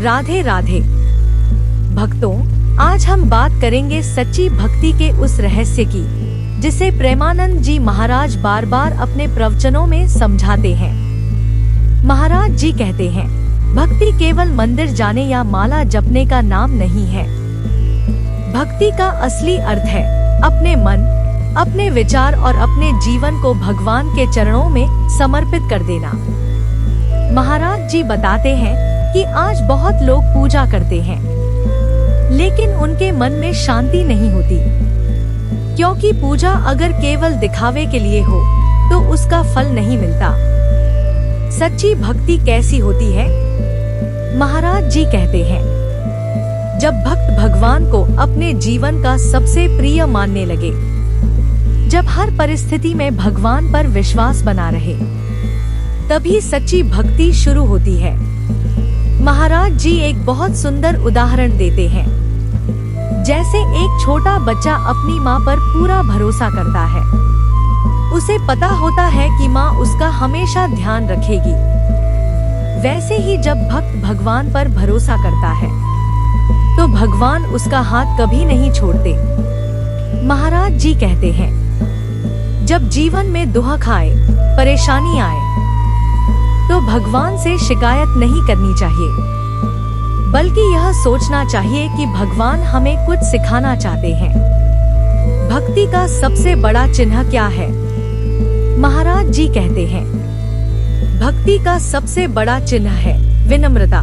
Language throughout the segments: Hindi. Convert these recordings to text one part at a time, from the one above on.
राधे राधे। भक्तों, आज हम बात करेंगे सच्ची भक्ति के उस रहस्य की जिसे प्रेमानंद जी महाराज बार बार अपने प्रवचनों में समझाते हैं। महाराज जी कहते हैं, भक्ति केवल मंदिर जाने या माला जपने का नाम नहीं है। भक्ति का असली अर्थ है अपने मन, अपने विचार और अपने जीवन को भगवान के चरणों में समर्पित कर देना। महाराज जी बताते हैं कि आज बहुत लोग पूजा करते हैं, लेकिन उनके मन में शांति नहीं होती, क्योंकि पूजा अगर केवल दिखावे के लिए हो तो उसका फल नहीं मिलता। सच्ची भक्ति कैसी होती है? महाराज जी कहते हैं, जब भक्त भगवान को अपने जीवन का सबसे प्रिय मानने लगे, जब हर परिस्थिति में भगवान पर विश्वास बना रहे, तभी सच्ची भक्ति शुरू होती है। महाराज जी एक बहुत सुंदर उदाहरण देते हैं। जैसे एक छोटा बच्चा अपनी माँ पर पूरा भरोसा करता है, उसे पता होता है कि माँ उसका हमेशा ध्यान रखेगी। वैसे ही जब भक्त भगवान पर भरोसा करता है, तो भगवान उसका हाथ कभी नहीं छोड़ते। महाराज जी कहते हैं, जब जीवन में दुख आए, परेशानी आए, तो भगवान से शिकायत नहीं करनी चाहिए, बल्कि यह सोचना चाहिए कि भगवान हमें कुछ सिखाना चाहते हैं। भक्ति का सबसे बड़ा चिन्ह क्या है? महाराज जी कहते हैं, भक्ति का सबसे बड़ा चिन्ह है विनम्रता।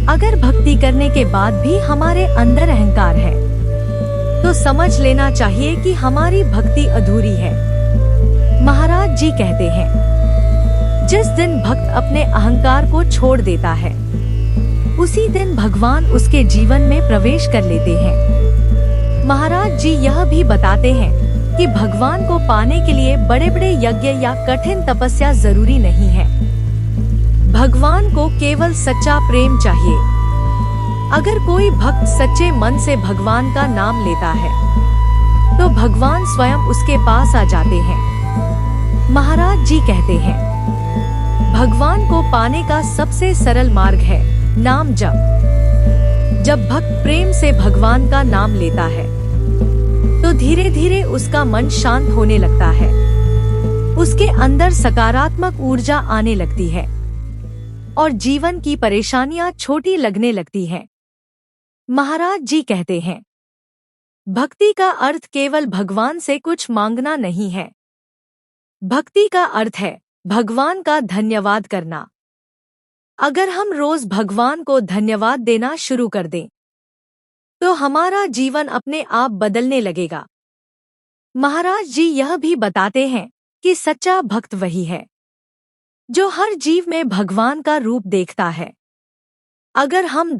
अगर भक्ति करने के बाद भी हमारे अंदर अहंकार है, तो समझ लेना चाहिए कि हमारी भक्ति अधूरी है। महाराज जी कहते हैं, जिस दिन भक्त अपने अहंकार को छोड़ देता है, उसी दिन भगवान उसके जीवन में प्रवेश कर लेते हैं। महाराज जी यह भी बताते हैं कि भगवान को पाने के लिए बड़े बड़े यज्ञ या कठिन तपस्या जरूरी नहीं है। भगवान को केवल सच्चा प्रेम चाहिए। अगर कोई भक्त सच्चे मन से भगवान का नाम लेता है, तो भगवान स्वयं उसके पास आ जाते हैं। महाराज जी कहते हैं, भगवान को पाने का सबसे सरल मार्ग है नाम जप। जब भक्त प्रेम से भगवान का नाम लेता है, तो धीरे धीरे उसका मन शांत होने लगता है, उसके अंदर सकारात्मक ऊर्जा आने लगती है और जीवन की परेशानियां छोटी लगने लगती हैं। महाराज जी कहते हैं, भक्ति का अर्थ केवल भगवान से कुछ मांगना नहीं है। भक्ति का अर्थ है भगवान का धन्यवाद करना। अगर हम रोज भगवान को धन्यवाद देना शुरू कर दें, तो हमारा जीवन अपने आप बदलने लगेगा। महाराज जी यह भी बताते हैं कि सच्चा भक्त वही है जो हर जीव में भगवान का रूप देखता है। अगर हम